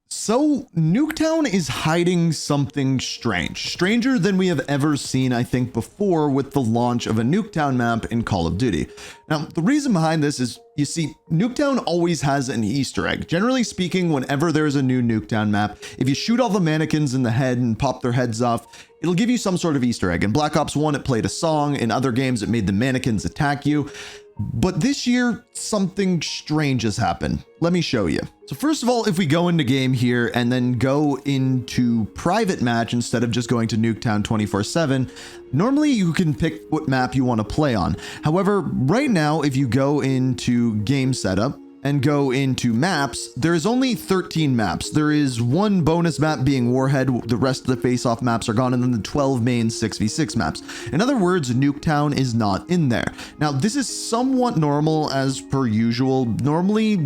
So, Nuketown is hiding something strange. Stranger than we have ever seen, I think, before with the launch of a Nuketown map in Call of Duty. Now, the reason behind this is, you see, Nuketown always has an Easter egg. Generally speaking, whenever there's a new Nuketown map, if you shoot all the mannequins in the head and pop their heads off, it'll give you some sort of Easter egg. In Black Ops 1, it played a song. In other games, it made the mannequins attack you. But this year, something strange has happened. Let me show you. So first of all, if we go into game here and then go into private match instead of just going to Nuketown 24/7, normally you can pick what map you want to play on. However, right now, if you go into game setup and go into maps, there's only 13 maps. There is one bonus map being Warhead, the rest of the face-off maps are gone, and then the 12 main 6v6 maps. In other words, Nuketown is not in there. Now, this is somewhat normal as per usual. Normally,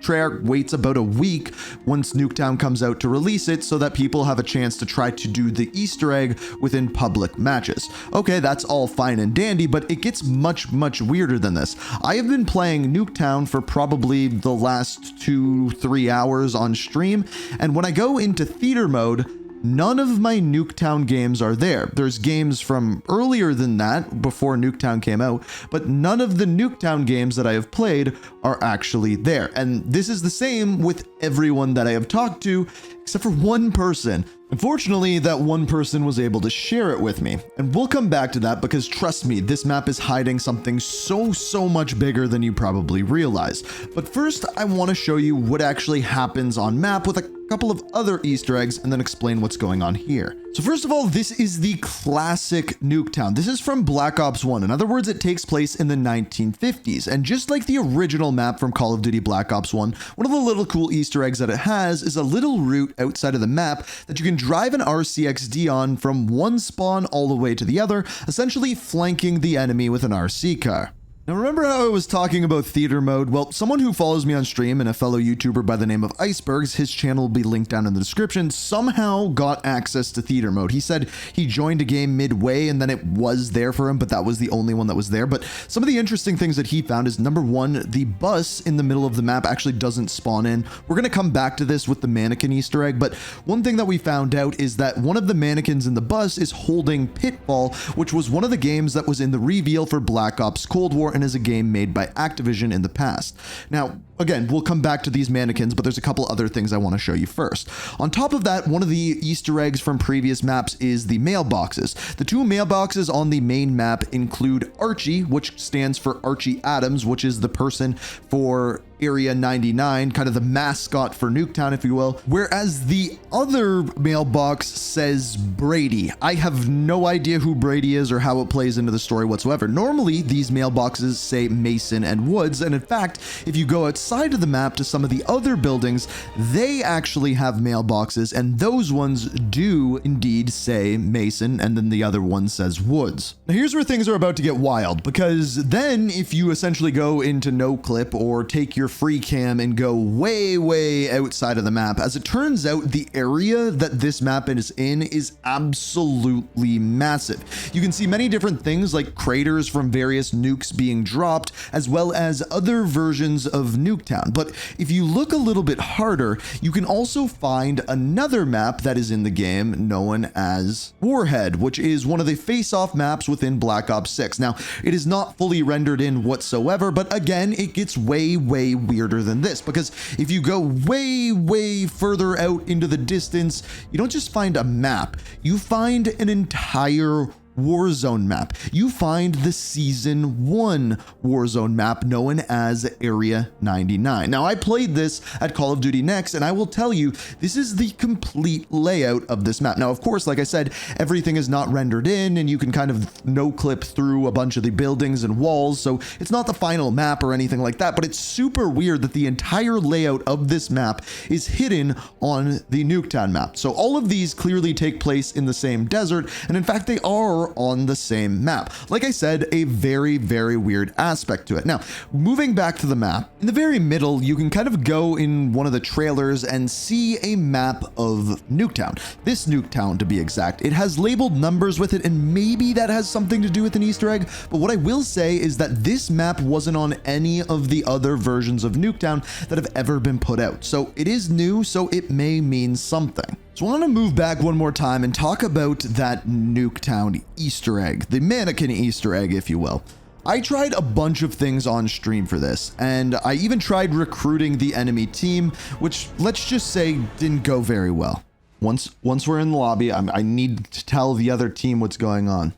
Treyarch waits about a week once Nuketown comes out to release it so that people have a chance to try to do the Easter egg within public matches. Okay, that's all fine and dandy, but it gets much, much weirder than this. I have been playing Nuketown for probably the last 2-3 hours on stream, and when I go into theater mode, none of my Nuketown games are there. There's games from earlier than that, before Nuketown came out, but none of the Nuketown games that I have played are actually there. And this is the same with everyone that I have talked to, except for one person. Unfortunately, that one person was able to share it with me. And we'll come back to that because trust me, this map is hiding something so much bigger than you probably realize. But first, I want to show you what actually happens on map with a couple of other Easter eggs and then explain what's going on here. So first of all, this is the classic Nuketown. This is from Black Ops 1. In other words, it takes place in the 1950s. And just like the original map from Call of Duty Black Ops 1, one of the little cool Easter eggs that it has is a little route outside of the map that you can drive an RCXD on from one spawn all the way to the other, essentially flanking the enemy with an RC car. Now remember how I was talking about theater mode? Well, someone who follows me on stream and a fellow YouTuber by the name of Icebergs, his channel will be linked down in the description, somehow got access to theater mode. He said he joined a game midway and then it was there for him, but that was the only one that was there. But some of the interesting things that he found is, number one, the bus in the middle of the map actually doesn't spawn in. We're going to come back to this with the mannequin Easter egg, but one thing that we found out is that one of the mannequins in the bus is holding Pitfall, which was one of the games that was in the reveal for Black Ops Cold War and is a game made by Activision in the past. Now, again, we'll come back to these mannequins, but there's a couple other things I want to show you first. On top of that, one of the Easter eggs from previous maps is the mailboxes. The two mailboxes on the main map include Archie, which stands for Archie Adams, which is the person for Area 99, kind of the mascot for Nuketown, if you will, whereas the other mailbox says Brady. I have no idea who Brady is or how it plays into the story whatsoever. Normally, these mailboxes say Mason and Woods, and in fact, if you go outside of the map to some of the other buildings, they actually have mailboxes, and those ones do indeed say Mason, and then the other one says Woods. Now here's where things are about to get wild, because then if you essentially go into no clip or take your free cam and go way outside of the map, as it turns out, the area that this map is in is absolutely massive. You can see many different things like craters from various nukes being dropped, as well as other versions of Nuketown. But if you look a little bit harder, you can also find another map that is in the game known as Warhead, which is one of the face-off maps within Black Ops 6. Now, it is not fully rendered in whatsoever, but again, it gets way weirder than this, because if you go way further out into the distance, you don't just find a map, you find an entire Warzone map. You find the Season 1 Warzone map known as Area 99. Now, I played this at Call of Duty Next, and I will tell you, this is the complete layout of this map. Now, of course, like I said, everything is not rendered in, and you can kind of no-clip through a bunch of the buildings and walls, so it's not the final map or anything like that, but it's super weird that the entire layout of this map is hidden on the Nuketown map. So all of these clearly take place in the same desert, and in fact, they are are on the same map. Like I said, a very, very weird aspect to it. Now, moving back to the map, in the very middle, you can kind of go in one of the trailers and see a map of Nuketown. This Nuketown, to be exact. It has labeled numbers with it, and maybe that has something to do with an Easter egg, but what I will say is that this map wasn't on any of the other versions of Nuketown that have ever been put out. So it is new, so it may mean something. So I want to move back one more time and talk about that Nuketown Easter egg, the mannequin Easter egg, if you will. I tried a bunch of things on stream for this, and I even tried recruiting the enemy team, which let's just say didn't go very well. Once we're in the lobby, I need to tell the other team what's going on.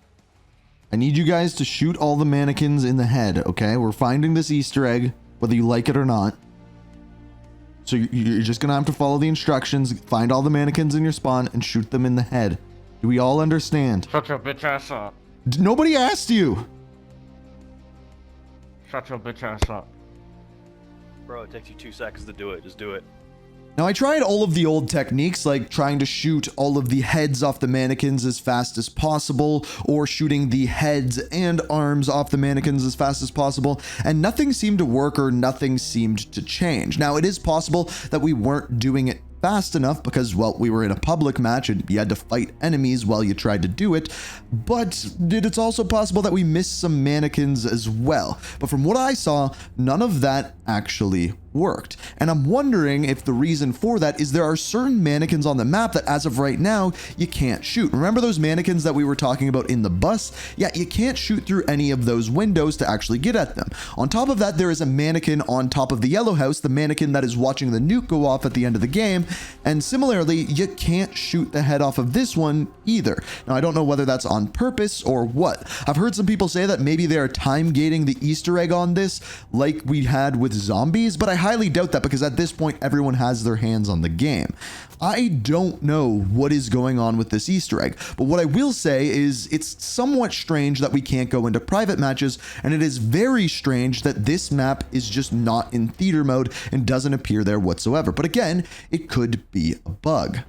I need you guys to shoot all the mannequins in the head, okay? We're finding this Easter egg, whether you like it or not. So you're just gonna have to follow the instructions, find all the mannequins in your spawn, and shoot them in the head. Do we all understand? Shut your bitch ass up. Nobody asked you! Shut your bitch ass up. Bro, it takes you 2 seconds to do it. Just do it. Now, I tried all of the old techniques, like trying to shoot all of the heads off the mannequins as fast as possible, or shooting the heads and arms off the mannequins as fast as possible, and nothing seemed to work or nothing seemed to change. Now, it is possible that we weren't doing it fast enough because, well, we were in a public match and you had to fight enemies while you tried to do it, but it's also possible that we missed some mannequins as well. But from what I saw, none of that actually worked. And I'm wondering if the reason for that is there are certain mannequins on the map that as of right now, you can't shoot. Remember those mannequins that we were talking about in the bus? Yeah, you can't shoot through any of those windows to actually get at them. On top of that, there is a mannequin on top of the yellow house, the mannequin that is watching the nuke go off at the end of the game. And similarly, you can't shoot the head off of this one either. Now, I don't know whether that's on purpose or what. I've heard some people say that maybe they are time gating the Easter egg on this like we had with zombies, but I highly doubt that because at this point, everyone has their hands on the game. I don't know what is going on with this Easter egg, but what I will say is it's somewhat strange that we can't go into private matches, and it is very strange that this map is just not in theater mode and doesn't appear there whatsoever. But again, it could be a bug.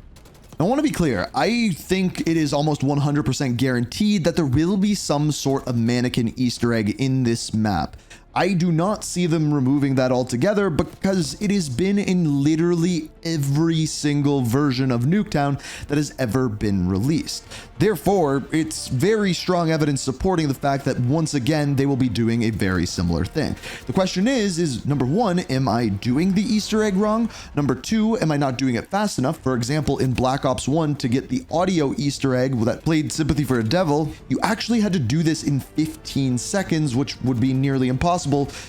I want to be clear, I think it is almost 100% guaranteed that there will be some sort of mannequin Easter egg in this map. I do not see them removing that altogether because it has been in literally every single version of Nuketown that has ever been released. Therefore, it's very strong evidence supporting the fact that once again, they will be doing a very similar thing. The question is number one, am I doing the Easter egg wrong? Number two, am I not doing it fast enough? For example, in Black Ops 1, to get the audio Easter egg that played Sympathy for a Devil, you actually had to do this in 15 seconds, which would be nearly impossible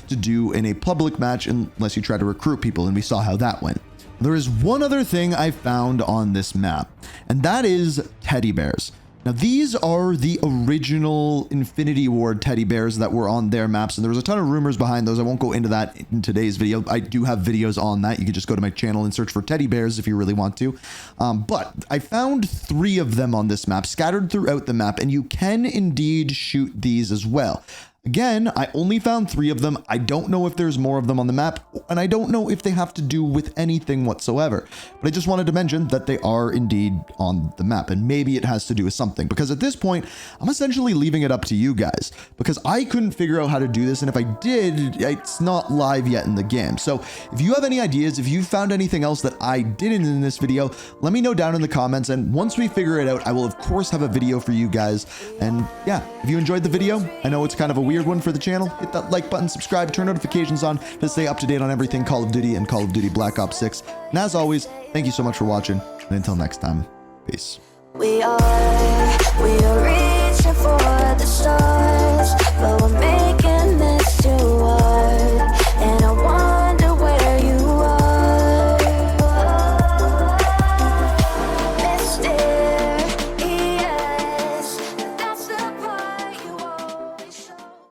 to do in a public match unless you try to recruit people, and we saw how that went. There is one other thing I found on this map, and that is teddy bears. Now, these are the original Infinity Ward teddy bears that were on their maps, and there was a ton of rumors behind those. I won't go into that in today's video. I do have videos on that. You can just go to my channel and search for teddy bears if you really want to. But I found 3 of them on this map, scattered throughout the map, and you can indeed shoot these as well. Again, I only found 3 of them. I don't know if there's more of them on the map, and I don't know if they have to do with anything whatsoever. But I just wanted to mention that they are indeed on the map, and maybe it has to do with something. Because at this point, I'm essentially leaving it up to you guys, because I couldn't figure out how to do this, and if I did, it's not live yet in the game. So if you have any ideas, if you found anything else that I didn't in this video, let me know down in the comments, and once we figure it out, I will of course have a video for you guys. And yeah, if you enjoyed the video, I know it's kind of a weird one for the channel, hit that like button, subscribe, turn notifications on to stay up to date on everything Call of Duty and Call of Duty Black Ops 6. And as always, thank you so much for watching, and until next time, peace. We are reaching for the stars.